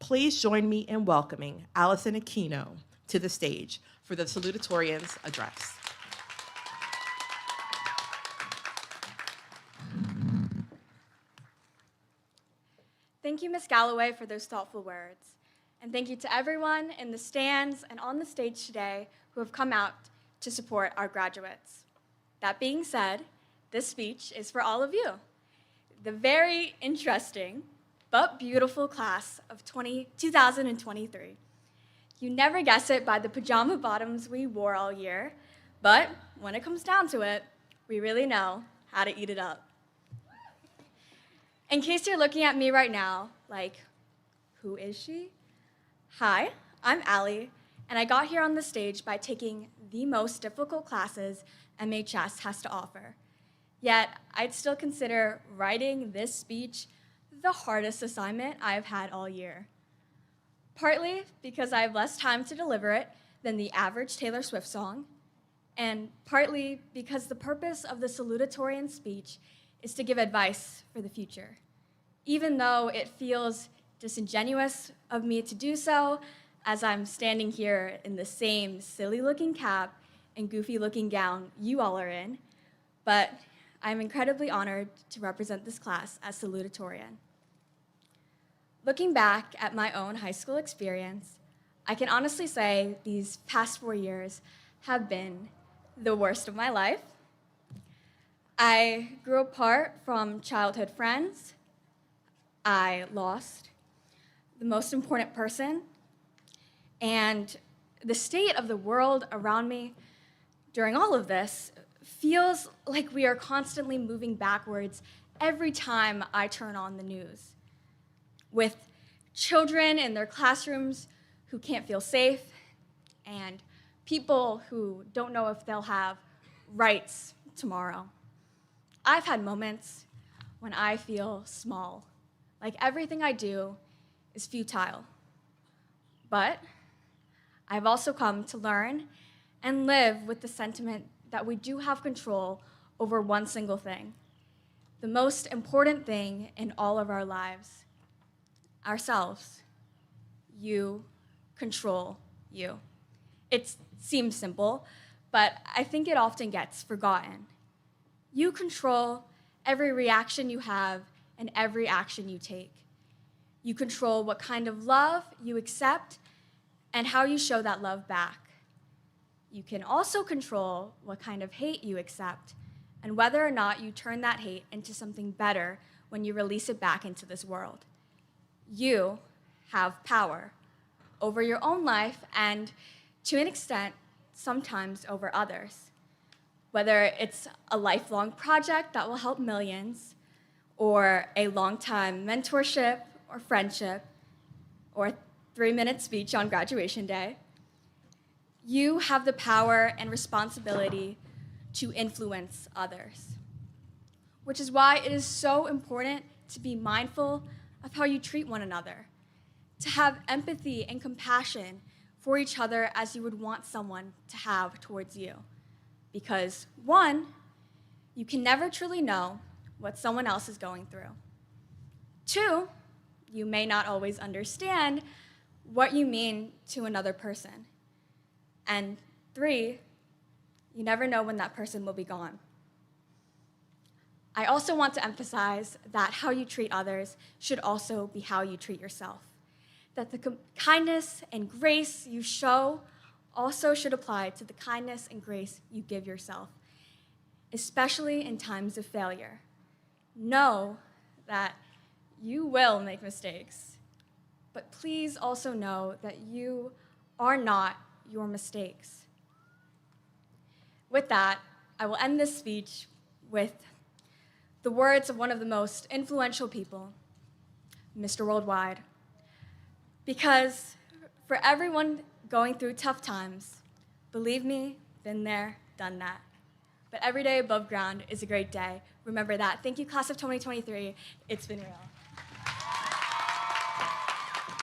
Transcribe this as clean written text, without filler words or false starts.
please join me in welcoming Allison Aquino to the stage for the salutatorian's address. Thank you, Ms. Galloway, for those thoughtful words. And thank you to everyone in the stands and on the stage today who have come out to support our graduates. That being said, this speech is for all of you, the very interesting but beautiful class of 2023. You never guess it by the pajama bottoms we wore all year, but when it comes down to it, we really know how to eat it up. In case you're looking at me right now, like, who is she? Hi, I'm Allie, and I got here on the stage by taking the most difficult classes MHS has to offer. Yet, I'd still consider writing this speech the hardest assignment I've had all year. Partly because I have less time to deliver it than the average Taylor Swift song, and partly because the purpose of the salutatorian speech is to give advice for the future. Even though it feels disingenuous of me to do so, as I'm standing here in the same silly-looking cap and goofy-looking gown you all are in, but I'm incredibly honored to represent this class as salutatorian. Looking back at my own high school experience, I can honestly say these past 4 years have been the worst of my life. I grew apart from childhood friends. I lost the most important person, and the state of the world around me during all of this feels like we are constantly moving backwards every time I turn on the news. With children in their classrooms who can't feel safe, and people who don't know if they'll have rights tomorrow. I've had moments when I feel small, like everything I do is futile. But I've also come to learn and live with the sentiment that we do have control over one single thing, the most important thing in all of our lives, ourselves. You control you. It seems simple, but I think it often gets forgotten. You control every reaction you have and every action you take. You control what kind of love you accept and how you show that love back. You can also control what kind of hate you accept and whether or not you turn that hate into something better when you release it back into this world. You have power over your own life and, to an extent, sometimes over others. Whether it's a lifelong project that will help millions, or a long-time mentorship or friendship, or a 3-minute speech on graduation day, you have the power and responsibility to influence others. Which is why it is so important to be mindful of how you treat one another, to have empathy and compassion for each other as you would want someone to have towards you. Because 1, you can never truly know what someone else is going through. 2, you may not always understand what you mean to another person. And 3, you never know when that person will be gone. I also want to emphasize that how you treat others should also be how you treat yourself. That the kindness and grace you show also should apply to the kindness and grace you give yourself, especially in times of failure. Know that you will make mistakes, but please also know that you are not your mistakes. With that, I will end this speech with the words of one of the most influential people, Mr. Worldwide. Because for everyone going through tough times, believe me, been there, done that. But every day above ground is a great day. Remember that. Thank you, class of 2023. It's been real.